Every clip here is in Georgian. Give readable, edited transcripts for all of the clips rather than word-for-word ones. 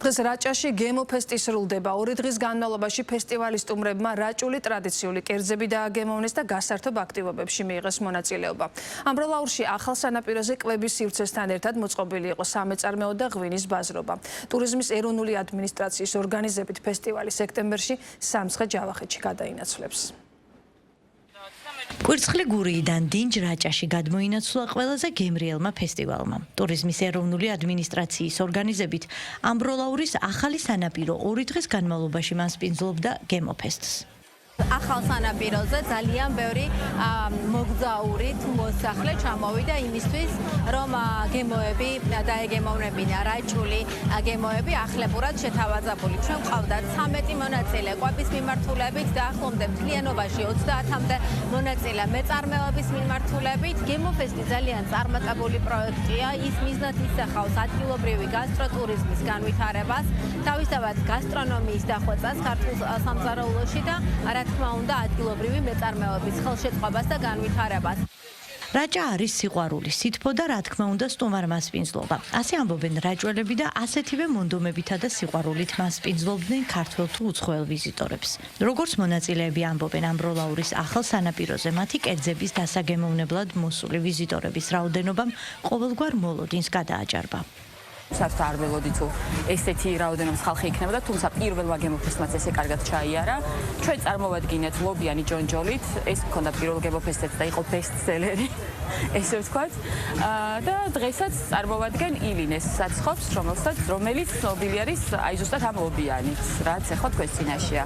დღეს რაჭაში გემოფესტი სრულდება. 2 დღის განმავლობაში ფესტივალის სტუმრებმა რაჭული ტრადიციული კერძები დააგემოვნეს და გასართობ აქტივობებში მიიღეს მონაწილეობა. ამბროლაურში ახალ სანაპიროზე კვების სივრცესთან ერთად მოწყობილი იყო სამეწარმეო და ღვინის ბაზრობა. ტურიზმის ეროვნული ადმინისტრაციის ორგანიზებით ფესტივალი სექტემბერში სამცხე-ჯავახეთში გადაინაცვლებს. კვირცხლი გურიიდან დინჯ რაჭაში გადმოინაცვლა ყველაზე გემრიელმა ფესტივალმა. ტურიზმის ეროვნული ადმინისტრაციის ორგანიზებით ამბროლაურის ახალი სანაპირო 2 დღის განმავლობაში მასპინძლობდა გემოფესტს. ახალ სანაპიროზე ძალიან ბევრი მოგზაურით მოსახლე ჩამოვიდა იმისთვის, რომ გემოები დაეგემოვნებინა რაჭული გემოები ახლებურად შეთავაზებული. ჩვენ ყავდათ 13 მონაწილე კვების მიმართულებით და ახლომდე მთლიანობაში 30-მდე მონაწილე მეწარმეობის მიმართულებით. გემოფესტი ძალიან წარმატებული პროექტია. ის მიზნად ისახავს ადგილობრივი გასტროტურიზმის განვითარებას, თავისთავად გასტრონომიის დახვეწას ქართულ სამზარეულოში და რა თქმა უნდა ადგილობრივი მეწარმეობის ხელშეწყობას და განვითარებას. რაჭა არის სიყვარული, სითბო და რა თქმა უნდა სტუმარ მასპინძლობა. ასე ამბობენ რაჭველები და ასეთივე მონდომებითა და სიყვარულით მასპინძლობდნენ ქართველ თუ უცხოელ ვიზიტორებს. როგორც მონაწილეები ამბობენ ამბროლაურის ახალ სანაპიროზე მათი კერძების დასაგემოვნებლად მოსული ვიზიტორების რაოდენობამ ყოველგვარ მოლოდინს გადააჭარბა. საერთოდ არ ველოდი თუ ესეთი რაოდენობის ხალხი იქნება და თუმცა პირველმა გემოფესტმაც ესე კარგად ჩაიარა. ჩვენ წარმოვადგინეთ ლობიანი ჯონჯოლით, ეს მქონდა პირველ გემოფესტიც და იყო ბესტსელერი, ესე ვთქვათ. და დღესაც წარმოვადგენ ილინეს საცხობს, რომელიც ცნობილი არის აი ზუსტად ამ ლობიანით, რაც ახლა თქვენს წინაშეა.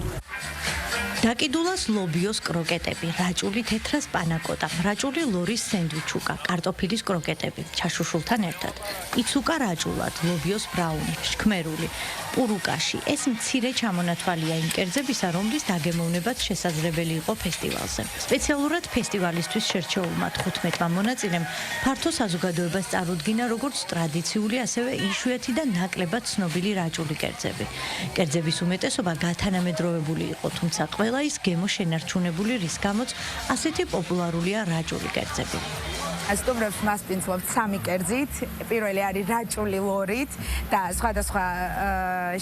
დაკიდულას ლობიოს კროკეტები, რაჭული თეთრას პანაკოტა, რაჭული ლორის სენდვიჩუკა, კარტოფილის კროკეტები, ჩაშუშულთან ერთად. იცუკა რაჭულად, ლობიოს ბრაუნი, შქმერული, პურუკაში. ეს მცირე ჩამონათვალია იმ კერძებისა, რომლის დაგემოვნებაც შესაძლებელი იყო ფესტივალზე. სპეციალურად ფესტივალისთვის შერჩეულმა 15-მა მონაწილემ ფართო საზოგადოებას წარუდგინა როგორც ტრადიციული, ასევე იშვიათი და ნაკლებად ცნობილი რაჭული კერძები. კერძების უმეტესობა გათანამედროვებული იყო, თუმცა ყველა ის გემო შენარჩუნებული, რის გამოც ასეთი პოპულარულია რაჭული კერძები. სტუმრებს მასპინძლობთ 3 კერძით. პირველი არის რაჭული ლორით და სხვადასხვა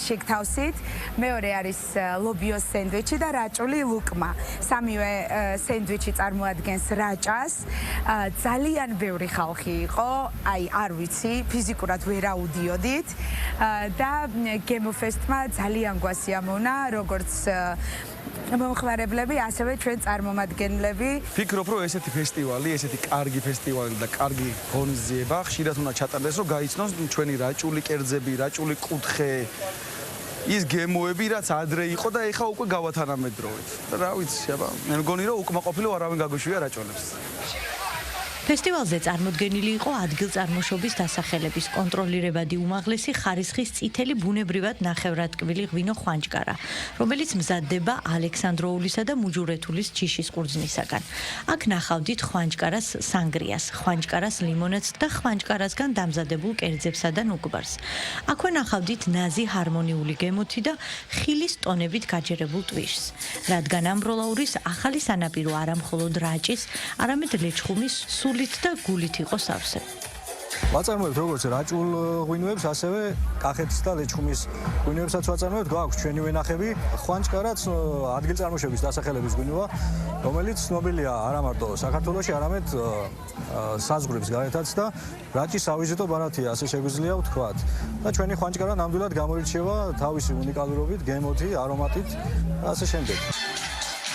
შიგთავსით. მეორე არის ლობიოს სენდვიჩი და რაჭული ლუკმა. სამივე სენდვიჩი წარმოადგენს რაჭას. ძალიან ბევრი ხალხი იყო, აი არ ვიცი, ფიზიკურად ვერ აუდიოდით და გემოფესტმა ძალიან გვასიამოვნა, როგორც მომხმარებლები, ასევე ჩვენ წარმომადგენლები. ფიქრობ, რომ ესეთი ფესტივალი, ესეთი კარგი ფესტივალი და კარგი ღონისძიება ხშირად უნდა ჩატარდეს, რომ გაიცნოს ჩვენი რაჭული კერძები, რაჭული კუთხე, ის გემოები, რაც ადრე იყო და ეხლა უკვე გავათანამედროვეთ. რა ვიცი, აბა, მე მგონი, რომ უკმაყოფილო არავინ გაგუშვია რაჭულებს. ფესტივალზე წარმოდგენილი იყო ადგილწარმოშობის დასახელების კონტროლირებადი უმაღლესი ხარისხის წითელი ბუნებრივად ნახევრადტკბილი ღვინო ხვანჭკარა, რომელიც მზადდება ალექსანდროულისა და მუჯურეთულის ჯიშის ყურძნისაგან. აქ ნახავდით ხვანჭკარას სანგრიას, ხვანჭკარას ლიმონადს და ხვანჭკარასგან დამზადებულ კერძებსა და ნუგბარს. აქვე ნახავდით ნაზი ჰარმონიული გემოთი და ხილის ტონებით გაჯერებულ ტვიშს. რადგან ამბროლაურის ახალი სანაპირო არა მხოლოდ რაჭის, არამედ ლეჩხუმის სულით და გულით იყო სავსე. ვაწარმოებთ როგორც რაჭულ ღვინოებს, ასევე კახეთის და ლეჩხუმის ღვინოებსაც ვაწარმოებთ. გვაქვს ჩვენი ვენახები, ხვანჭკარაც ადგილწარმოშობის დასახელების ღვინოა, რომელიც ცნობილია არა მარტო საქართველოში, არამედ საზღვრებს გარეთაც და რაჭის სავიზიტო ბარათია, ასე შეგვიძლია ვთქვათ. და ჩვენი ხვანჭკარა ნამდვილად გამოირჩევა თავისი უნიკალურობით, გემოთი, არომატით და ასე შემდეგ.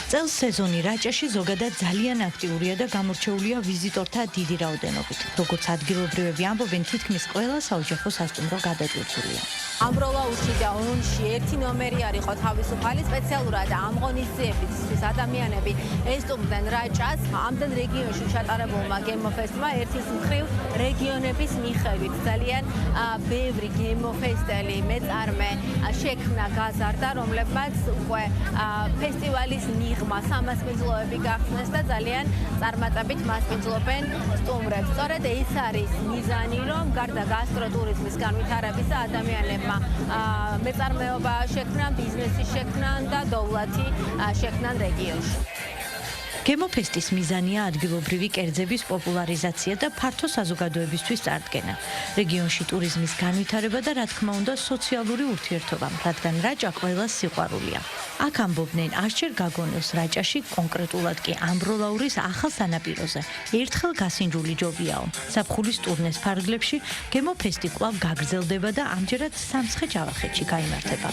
წელს სეზონი რაჭაში ზოგადად ძალიან აქტიურია და გამორჩეულია ვიზიტორთა დიდი რაოდენობით. როგორც ადგილობრივები ამბობენ, თითქმის ყველა საოჯახო სასტუმრო გადაჭურცულია. ამბროლაურში და ონში ერთი ნომერი არ იყო თავისუფალი, სპეციალურად ამ ღონისძიებისთვის ადამიანები ესტუმრდნენ რაჭას. ამდენ რეგიონში ჩატარებულმა გემოფესტმა ერთის მხრივ რეგიონების მიხედვით ძალიან ბევრი გემოფესტელი მეწარმე შექმნა, გაზარდა, რომლებმაც უკვე ფესტივალის მიღმა სამასპინძლოები გახსნეს და ძალიან წარმატებით მასპინძლობენ სტუმრებს. სწორედ ეს არის მიზანი, რომ გარდა გასტროტურიზმის განვითარებისა ადამიანებმა მეწარმეობა შექმნან, ბიზნესი შექმნან და დოვლათი შექმნან რეგიონში. გემოფესტის მიზანია ადგილობრივი კერძების პოპულარიზაცია და ფართო საზოგადოებისთვის წარდგენა. რეგიონში ტურიზმის განვითარება და რა თქმა უნდა სოციალური ურთიერთობა, რადგან რაჭა ყველას სიყვარულია. აქ ამბობდნენ ასჯერ გაგონილს რაჭაში, კონკრეტულად კი ამბროლაურის ახალ სანაპიროზე. ერთხელ გასინჯული ჯობიაო. ზაფხულის ტურნეს ფარგლებში გემოფესტი კვლავ გაგრძელდება და ამჯერად სამცხე-ჯავახეთში გაიმართება.